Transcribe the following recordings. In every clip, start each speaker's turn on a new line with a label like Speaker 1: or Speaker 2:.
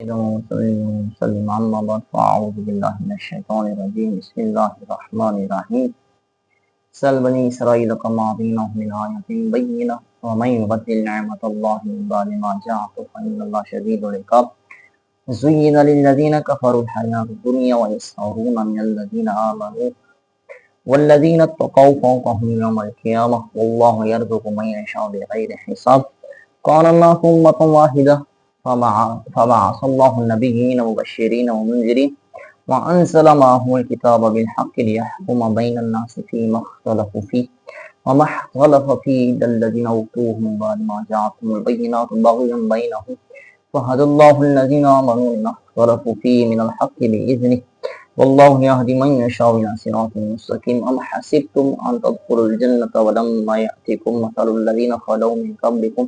Speaker 1: وسلم أما بعد فأعوذ بالله من الشيطان الرجيم بسم الله الرحمن الرحيم سل بني إسرائيل كما آتيناهم من آية بينة ومن يبدل نعمة الله من بعد ما جاءته فإن الله شديد العقاب زين للذين كفروا الحياة الدنيا ويسخرون من الذين آمنوا والذين اتقوا فوقهم يوم القيامة والله يرزق من يشاء بغير حساب كان الناس أمة واحدة فبعث الله النبيين مبشرين ومنذرين وأنزل معهم الكتاب بالحق ليحكم بين الناس فيما اختلفوا فيه وما اختلف فيه إلا الذين أوتوه من بعد ما جاءتهم البينات بغيا بينهم فهدى الله الذين آمنوا لما اختلفوا فيه من الحق بإذنه والله يهدي من يشاء إلى صراط مستقيم أم حسبتم أن تدخلوا الجنة ولما يأتكم مثل الذين خلوا من قبلكم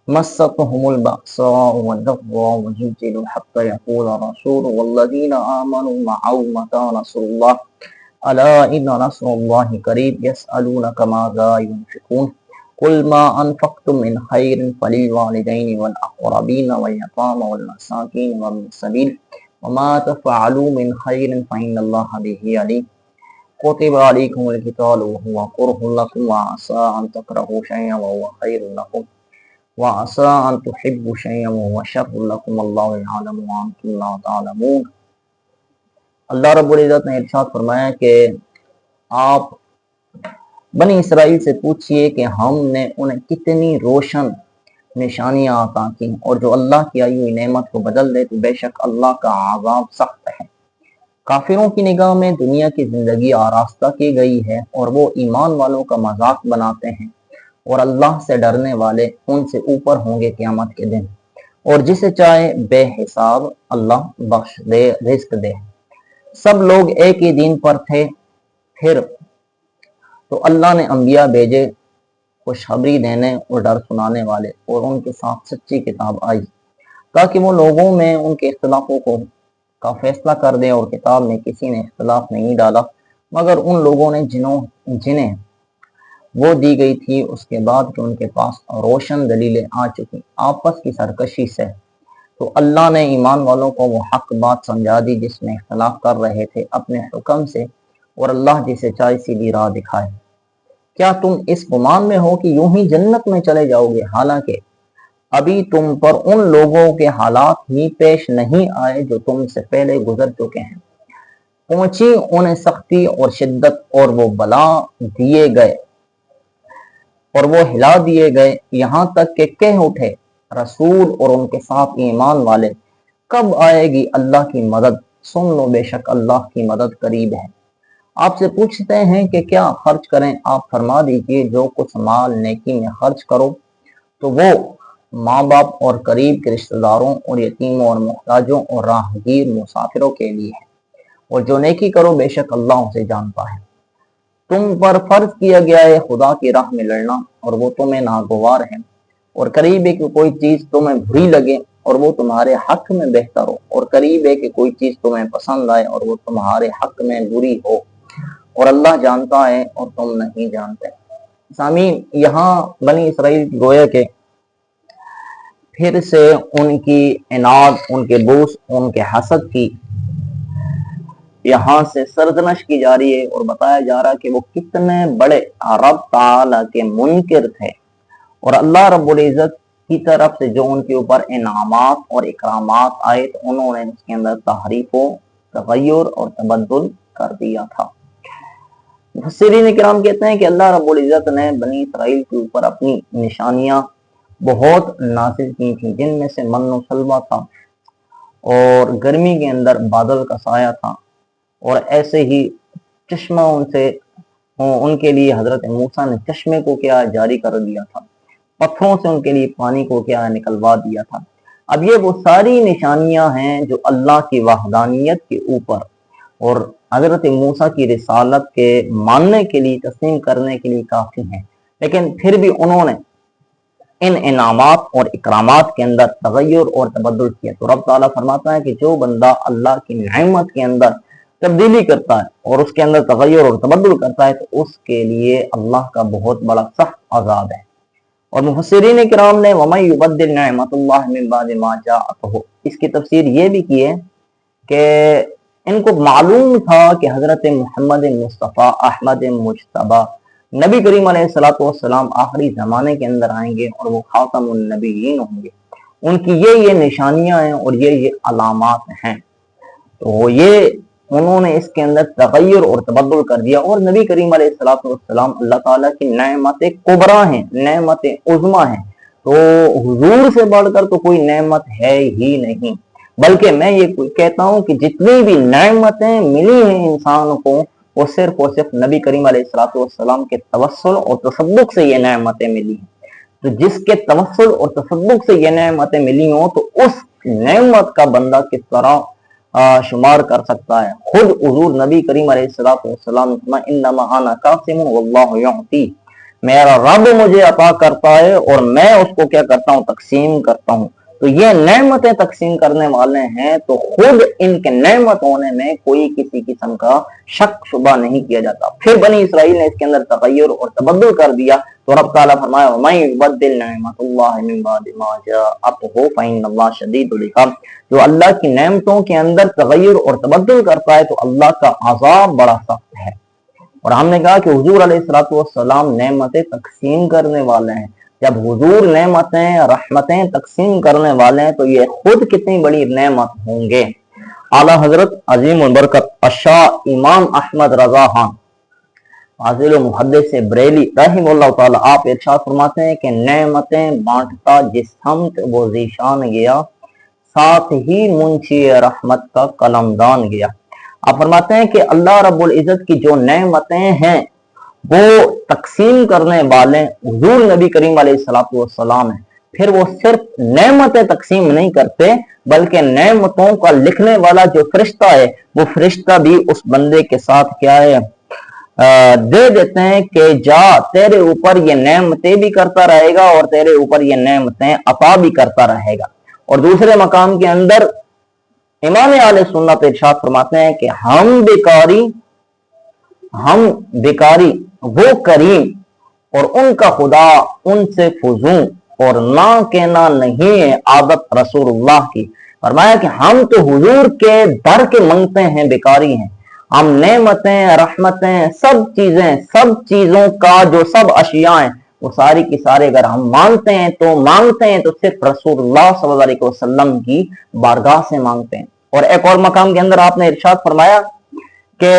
Speaker 1: مستهم البأساء والضراء وزلزلوا حتى يقول الرسول والذين آمنوا معه متى نصر الله ألا إن نصر الله قريب يسألونك ماذا ينفقون قل ما أنفقتم من خير فللوالدين والأقربين واليتامى والمساكين وابن السبيل وما تفعلوا من خير فإن الله به عليم كتب عليكم القتال وهو كره لكم وعسى أن تكرهوا شيئا وهو خير لكم وعسى أن تحبوا شيئا وهو شر لكم والله يعلم وأنتم لا تعلمون۔ اللہ رب العزت نے ارشاد فرمایا کہ آپ بنی اسرائیل سے پوچھئے کہ ہم نے انہیں کتنی روشن نشانیاں عطا کی اور جو اللہ کی آئی ہوئی نعمت کو بدل دے تو بے شک اللہ کا عذاب سخت ہے۔ کافروں کی نگاہ میں دنیا کی زندگی آراستہ کی گئی ہے اور وہ ایمان والوں کا مذاق بناتے ہیں اور اللہ سے ڈرنے والے ان سے اوپر ہوں گے قیامت کے دن، اور جسے چاہے بے حساب اللہ بخش دے، رزق دے۔ سب لوگ ایک ہی دین پر تھے، پھر تو اللہ نے انبیاء بھیجے خوشخبری دینے اور ڈر سنانے والے، اور ان کے ساتھ سچی کتاب آئی تاکہ وہ لوگوں میں ان کے اختلافوں کا فیصلہ کر دے، اور کتاب میں کسی نے اختلاف نہیں ڈالا مگر ان لوگوں نے جنہیں وہ دی گئی تھی اس کے بعد کہ ان کے پاس روشن دلیلیں آ چکی آپس کی سرکشی سے۔ تو اللہ نے ایمان والوں کو وہ حق بات سمجھا دی جس میں اختلاف کر رہے تھے اپنے حکم سے، اور اللہ جسے چاہے سیدھی راہ دکھائے۔ کیا تم اس گمان میں ہو کہ یوں ہی جنت میں چلے جاؤ گے، حالانکہ ابھی تم پر ان لوگوں کے حالات ہی پیش نہیں آئے جو تم سے پہلے گزر چکے ہیں۔ پہنچی انہیں سختی اور شدت اور وہ بلا دیے گئے اور وہ ہلا دیے گئے، یہاں تک کہ کہہ اٹھے رسول اور ان کے ساتھ ایمان والے کب آئے گی اللہ کی مدد، سن لو بے شک اللہ کی مدد قریب ہے۔ آپ سے پوچھتے ہیں کہ کیا خرچ کریں، آپ فرما دیجئے جو کچھ مال نیکی میں خرچ کرو تو وہ ماں باپ اور قریب کے رشتہ داروں اور یتیموں اور محتاجوں اور راہگیر مسافروں کے لیے ہے، اور جو نیکی کرو بے شک اللہ اسے جانتا ہے۔ تم پر فرض کیا گیا ہے خدا کی راہ میں لڑنا، اور وہ تمہیں ناگوار ہے، اور قریب ہے کہ کوئی چیز تمہیں بری لگے اور وہ تمہارے حق میں بہتر ہو، اور قریب ہے کہ کوئی چیز تمہیں پسند آئے اور وہ تمہارے حق میں بری ہو، اور اللہ جانتا ہے اور تم نہیں جانتے۔ سامعین، یہاں بنی اسرائیل گویا کہ پھر سے ان کی عناد، ان کے بوس، ان کے حسد کی یہاں سے سرزنش کی جا رہی ہے، اور بتایا جا رہا کہ وہ کتنے بڑے رب تعالیٰ کے منکر تھے، اور اللہ رب العزت کی طرف سے جو ان کے اوپر انعامات اور اکرامات آئے تو انہوں نے اس کے اندر تحریف و تغیر اور تبدل کر دیا تھا۔ مفسرین کرام کہتے ہیں کہ اللہ رب العزت نے بنی اسرائیل کے اوپر اپنی نشانیاں بہت نازل کی تھیں، جن میں سے من و سلوہ تھا، اور گرمی کے اندر بادل کا سایہ تھا، اور ایسے ہی چشمہ ان کے لیے حضرت موسیٰ نے چشمے کو کیا جاری کر دیا تھا، پتھروں سے ان کے لیے پانی کو کیا نکلوا دیا تھا۔ اب یہ وہ ساری نشانیاں ہیں جو اللہ کی وحدانیت کے اوپر اور حضرت موسیٰ کی رسالت کے ماننے کے لیے، تسلیم کرنے کے لیے کافی ہیں، لیکن پھر بھی انہوں نے ان انعامات اور اکرامات کے اندر تغیر اور تبدل کیا۔ تو رب تعالیٰ فرماتا ہے کہ جو بندہ اللہ کی نعمت کے اندر تبدیلی کرتا ہے اور اس کے اندر تغیر اور تبدل کرتا ہے تو اس کے لیے اللہ کا بہت بڑا سخت عذاب ہے۔ اور مفسرین کرام نے وَمَن يُبَدِّلْ نِعْمَةَ اللَّهِ مِن بَعْدِ مَا جَاءَتْهُ اس کی تفسیر یہ بھی کی ہے کہ ان کو معلوم تھا کہ حضرت محمد مصطفیٰ احمد مجتبیٰ نبی کریم علیہ الصلوۃ والسلام آخری زمانے کے اندر آئیں گے اور وہ خاتم النبیین ہوں گے، ان کی یہ نشانیاں ہیں اور یہ علامات ہیں، تو یہ انہوں نے اس کے اندر تغیر اور تبدل کر دیا، اور نبی کریم علیہ الصلوۃ والسلام اللہ تعالیٰ کی نعمت کبریٰ ہیں، نعمت عظمیٰ ہیں، تو حضور سے بڑھ کر تو کوئی نعمت ہے ہی نہیں۔ بلکہ میں یہ کہتا ہوں کہ جتنی بھی نعمتیں ملی ہیں انسان کو وہ صرف اور صرف نبی کریم علیہ الصلوۃ والسلام کے توسل اور تصدق سے یہ نعمتیں ملی ہیں۔ تو جس کے توسل اور تصدق سے یہ نعمتیں ملی ہوں تو اس نعمت کا بندہ کس طرح شمار کر سکتا ہے؟ خود حضور نبی کریم علیہ الصلوۃ والسلام انما انا قاسم واللہ یعطی، میرا رب مجھے عطا کرتا ہے اور میں اس کو کیا کرتا ہوں؟ تقسیم کرتا ہوں۔ تو یہ نعمتیں تقسیم کرنے والے ہیں، تو خود ان کے نعمت ہونے میں کوئی کسی قسم کا شک شبہ نہیں کیا جاتا۔ پھر بنی اسرائیل نے اس کے اندر تغیر اور تبدل کر دیا، تو رب تعالیٰ فرمایا وَمَن يُبَدِّلْ نِعْمَةَ اللَّهِ مِن بَعْدِ مَا جَاءَتْهُ فَإِنَّ اللَّهَ شَدِيدُ الْعِقَابِ، جو اللہ کی نعمتوں کے اندر تغیر اور تبدل کرتا ہے تو اللہ کا عذاب بڑا سخت ہے۔ اور ہم نے کہا کہ حضور علیہ الصلوۃ والسلام نعمتیں تقسیم کرنے والے ہیں، جب حضور نعمتیں رحمتیں تقسیم کرنے والے ہیں تو یہ خود کتنی بڑی نعمت ہوں گے۔ اعلیٰ حضرت عظیم البرکت الشاہ امام احمد رضا خان حاضر و محدث سے بریلی رحمہ اللہ تعالیٰ آپ ارشاد فرماتے ہیں کہ نعمتیں بانٹتا جس سمت وہ ذیشان گیا، ساتھ ہی منشی رحمت کا قلمدان گیا۔ آپ فرماتے ہیں کہ اللہ رب العزت کی جو نعمتیں ہیں وہ تقسیم کرنے والے حضور نبی کریم علیہ الصلوۃ والسلام ہیں۔ پھر وہ صرف نعمتیں تقسیم نہیں کرتے بلکہ نعمتوں کا لکھنے والا جو فرشتہ ہے وہ فرشتہ بھی اس بندے کے ساتھ کیا ہے؟ دے دیتے ہیں کہ جا تیرے اوپر یہ نعمتیں بھی کرتا رہے گا اور تیرے اوپر یہ نعمتیں عطا بھی کرتا رہے گا۔ اور دوسرے مقام کے اندر امام اہل سنت ارشاد فرماتے ہیں کہ ہم بیکاری وہ کریم اور ان کا خدا ان سے فزوں اور نہ کہنا نہیں ہے عادت رسول اللہ کی۔ فرمایا کہ ہم تو حضور کے در کے منگتے ہیں، بیکاری ہیں، ہم نعمتیں رحمتیں سب چیزوں کا جو سب اشیاء ہیں وہ ساری کی سارے اگر ہم مانگتے ہیں تو صرف رسول اللہ صلی اللہ علیہ وسلم کی بارگاہ سے مانگتے ہیں۔ اور ایک اور مقام کے اندر آپ نے ارشاد فرمایا کہ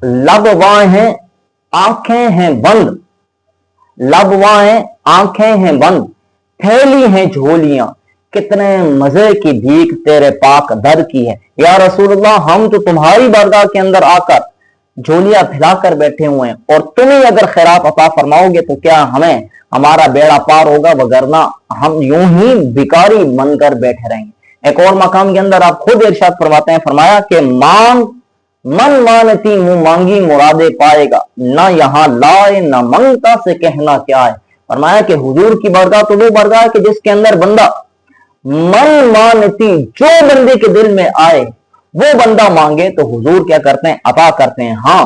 Speaker 1: لب واں ہیں آنکھیں ہیں بند، لب واں ہیں آنکھیں ہیں بند، پھیلی ہیں جھولیاں، کتنے مزے کی بھیک تیرے پاک در کی ہے۔ یا رسول اللہ ہم تو تمہاری بارگاہ کے اندر آ کر جھولیاں پھیلا کر بیٹھے ہوئے ہیں، اور تمہیں اگر خیرات عطا فرماؤ گے تو کیا ہمارا بیڑا پار ہوگا، وگرنہ ہم یوں ہی بیکاری بن کر بیٹھے رہیں گے۔ ایک اور مقام کے اندر آپ خود ارشاد فرماتے ہیں، فرمایا کہ من مانتی منہ مانگی مرادے پائے گا، نہ یہاں لائے نہ منگتا سے کہنا کیا ہے۔ فرمایا کہ حضور کی بارگاہ تو وہ بارگاہ ہے کہ جس کے اندر بندہ من مانتی جو بندے کے دل میں آئے وہ بندہ مانگے تو حضور کیا کرتے ہیں؟ عطا کرتے ہیں۔ ہاں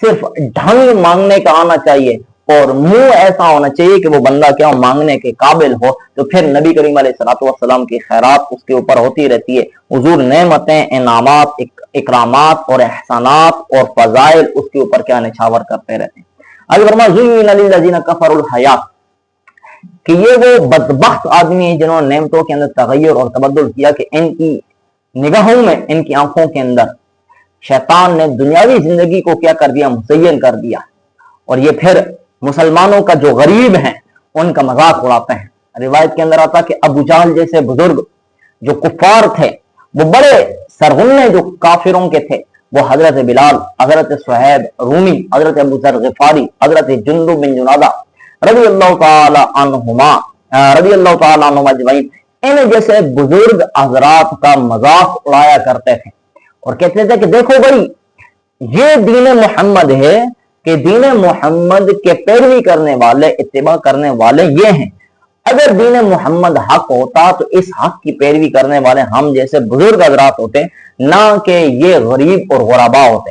Speaker 1: صرف ڈھنگ مانگنے کا آنا چاہیے اور منہ ایسا ہونا چاہیے کہ وہ بندہ کیا مانگنے کے قابل ہو، تو پھر نبی کریم علیہ الصلوۃ والسلام کی خیرات اس کے اوپر ہوتی رہتی ہے۔ حضور نعمتیں انعامات اکرامات اور احسانات اور فضائل اس کے اوپر کیا نچھاور کرتے رہتے ہیں۔ آگے فرمایا زُیِّنَ لِلَّذِینَ کَفَرُوا الْحَیَاۃُ، کہ یہ وہ بدبخت آدمی ہیں جنہوں نے نعمتوں کے اندر تغیر اور تبدل کیا کہ ان کی نگاہوں میں، ان کی آنکھوں کے اندر شیطان نے دنیاوی زندگی کو کیا کر دیا؟ مزین کر دیا، اور یہ پھر مسلمانوں کا جو غریب ہیں ان کا مذاق اڑاتے ہیں۔ روایت کے اندر آتا کہ ابو جہل جیسے بزرگ جو کفار تھے، وہ بڑے سرغنے جو کافروں کے تھے، وہ حضرت بلال، حضرت صہیب رومی، حضرت ابو ذر غفاری، حضرت جندب بن جنادہ رضی اللہ تعالی عنہما اجمعین، ان جیسے بزرگ حضرات کا مذاق اڑایا کرتے تھے اور کہتے تھے کہ دیکھو بھائی یہ دین محمد ہے کہ دین محمد کے پیروی کرنے والے، اتباع کرنے والے یہ ہیں۔ اگر دین محمد حق ہوتا تو اس حق کی پیروی کرنے والے ہم جیسے بزرگ حضرات ہوتے، نہ کہ یہ غریب اور غربا ہوتے۔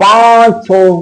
Speaker 1: 500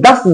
Speaker 1: 10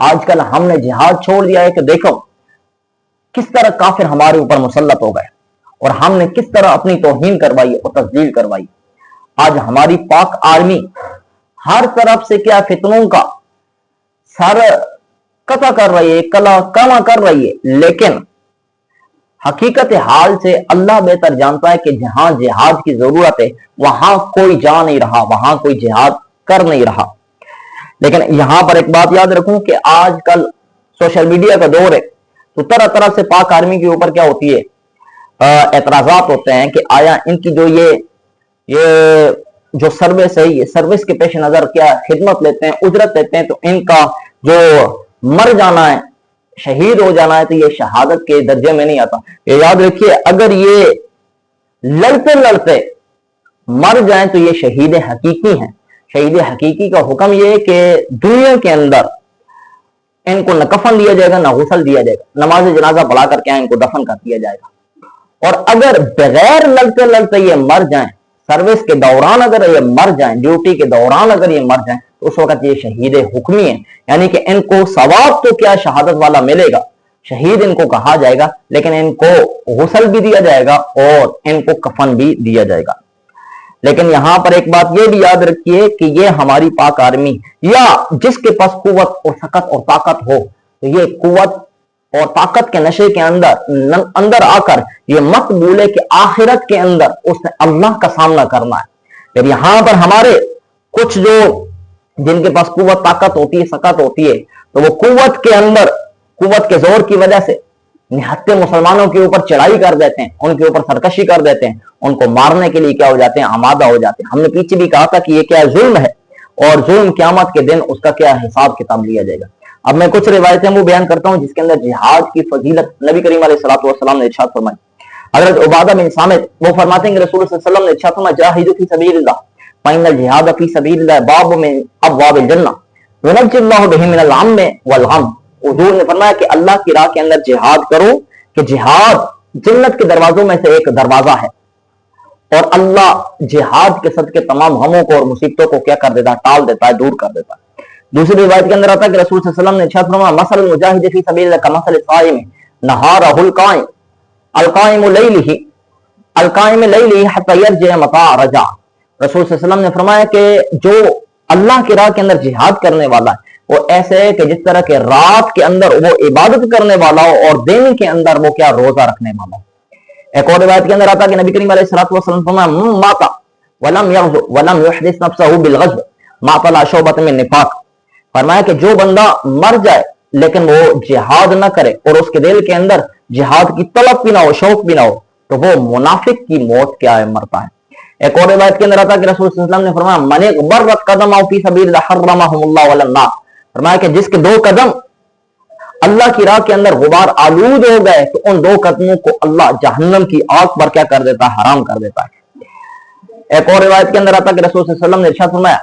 Speaker 1: آج کل ہم نے جہاد چھوڑ دیا ہے کہ دیکھو کس طرح کافر ہمارے اوپر مسلط ہو گئے اور ہم نے کس طرح اپنی توہین کروائی اور تذلیل کروائی. آج ہماری پاک آرمی ہر طرف سے کیا فتنوں کا سر قطع کر رہی ہے, کما کر رہی ہے, لیکن حقیقت حال سے اللہ بہتر جانتا ہے کہ جہاں جہاد کی ضرورت ہے وہاں کوئی جا نہیں رہا, وہاں کوئی جہاد کر نہیں رہا. لیکن یہاں پر ایک بات یاد رکھوں کہ آج کل سوشل میڈیا کا دور ہے تو طرح طرح سے پاک آرمی کے اوپر کیا ہوتی ہے, اعتراضات ہوتے ہیں کہ آیا ان کی جو یہ جو سروس ہے, یہ سروس کے پیش نظر کیا خدمت لیتے ہیں, اجرت لیتے ہیں, تو ان کا جو مر جانا ہے, شہید ہو جانا ہے, تو یہ شہادت کے درجے میں نہیں آتا. یہ یاد رکھیے اگر یہ لڑتے لڑتے مر جائیں تو یہ شہید حقیقی ہیں. شہید حقیقی کا حکم یہ ہے کہ دنیا کے اندر ان کو نہ کفن دیا جائے گا نہ غسل دیا جائے گا, نماز جنازہ پڑھا کر کے ان کو دفن کر دیا جائے گا. اور اگر بغیر لڑتے لڑتے یہ مر جائیں, سروس کے دوران اگر یہ مر جائیں, ڈیوٹی کے دوران اگر یہ مر جائیں, تو اس وقت یہ شہید حکمی ہیں. یعنی کہ ان کو ثواب تو کیا شہادت والا ملے گا, شہید ان کو کہا جائے گا, لیکن ان کو غسل بھی دیا جائے گا اور ان کو کفن بھی دیا جائے گا. لیکن یہاں پر ایک بات یہ بھی یاد رکھیے کہ یہ ہماری پاک آرمی یا جس کے پاس قوت اور سکت اور طاقت ہو, تو یہ قوت اور طاقت کے نشے کے اندر آ کر یہ مت بھولے کہ آخرت کے اندر اس نے اللہ کا سامنا کرنا ہے. پھر یہاں پر ہمارے کچھ جو جن کے پاس قوت طاقت ہوتی ہے, سکت ہوتی ہے, تو وہ قوت کے اندر قوت کے زور کی وجہ سے نہتے مسلمانوں کے اوپر چڑھائی کر دیتے ہیں, ان کے اوپر سرکشی کر دیتے ہیں, ان کو مارنے کے لیے کیا ہو جاتے ہیں, آمادہ ہو جاتے ہیں. ہم نے پیچھے بھی کہا تھا کہ یہ کیا ظلم ہے اور ظلم قیامت کے دن اس کا کیا حساب کتاب لیا جائے گا. اب میں کچھ روایتیں وہ بیان کرتا ہوں جس کے اندر جہاد کی فضیلت نبی کریم علیہ الصلوۃ والسلام نے ارشاد فرمائی. حضرت عبادہ بن صامت وہ فرماتے ہیں کہ رسول اللہ صلی اللہ علیہ وسلم نے ارشاد فرمایا, جاہدوا فی سبیل اللہ فإن الجہاد فی سبیل اللہ باب من ابواب الجنہ ینجی اللہ بہ من الغم والغم. حضور نے فرمایا کہ اللہ کی راہ کے اندر جہاد کرو کہ جہاد جنت کے دروازوں میں سے ایک دروازہ ہے, اور اللہ جہاد کے صدقے تمام غموں کو اور مصیبتوں کو کیا کر دیتا ہے, ٹال دیتا ہے, دور کر دیتا ہے. دوسری روایت کے اندر آتا ہے کہ رسول صلی اللہ علیہ وسلم نے ارشاد فرمایا, مثل المجاہد فی سبیل اللہ کمثل الصائم نہارہ القائم القائم لیلہ القائم لیلہ حتی یرجع متى رجع. رسول صلی اللہ علیہ وسلم نے فرمایا کہ جو اللہ کی راہ کے اندر جہاد کرنے والا ہے وہ ایسے ہے کہ جس طرح کے رات کے اندر وہ عبادت کرنے والا ہو اور دن کے اندر وہ کیا روزہ رکھنے والا ہو. ایک اور روایت کے اندر آتا ہے کہ نبی کریم علیہ الصلوۃ والسلام فرمایا, من مات ولم یغزو ولم یحدث نفسه بالغزو مات لا شعبۃ من نفاق. فرمایا کہ جو بندہ مر جائے لیکن وہ جہاد نہ کرے اور اس کے دل کے اندر جہاد کی طلب بھی نہ ہو, شوق بھی نہ ہو, تو وہ منافق کی موت کیا ہے, مرتا ہے. ایک اور روایت کے اندر آتا ہے کہ رسول صلی اللہ علیہ وسلم نے فرمایا, من غبرت قدمہ فی سبیل اللہ حرمہ اللہ ولی النار. فرمایا کہ جس کے دو قدم اللہ کی راہ کے اندر غبار آلود ہو گئے تو ان دو قدموں کو اللہ جہنم کی آگ پر کیا کر دیتا ہے, حرام کر دیتا ہے. ایک اور روایت کے اندر آتا ہے کہ رسول صلی اللہ علیہ وسلم نے ارشاد فرمایا,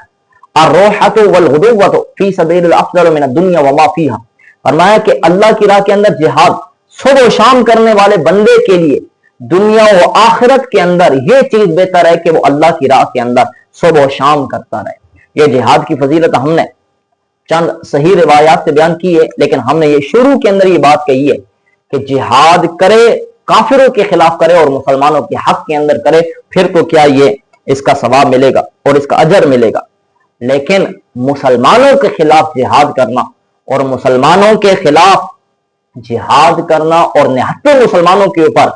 Speaker 1: الروحۃ والغدوۃ فی سبیل اللہ افضل من الدنیا وما فیہا. فرمایا کہ اللہ کی راہ کے اندر جہاد صبح و شام کرنے والے بندے کے لیے دنیا و آخرت کے اندر یہ چیز بہتر ہے کہ وہ اللہ کی راہ کے اندر صبح و شام کرتا رہے. یہ جہاد کی فضیلت ہم نے چند صحیح روایات سے بیان کی ہے, لیکن ہم نے یہ شروع کے اندر یہ بات کہی ہے کہ جہاد کرے, کافروں کے خلاف کرے اور مسلمانوں کے حق کے اندر کرے, پھر تو کیا یہ اس کا ثواب ملے گا اور اس کا اجر ملے گا. لیکن مسلمانوں کے خلاف جہاد کرنا اور مسلمانوں کے خلاف جہاد کرنا اور نہتے مسلمانوں کے اوپر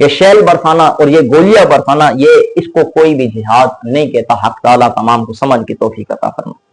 Speaker 1: یہ شیل برسانا اور یہ گولیاں برسانا, یہ اس کو کوئی بھی جہاد نہیں کہتا. حق تعالیٰ تمام کو سمجھ کی توفیق عطا فرمائے.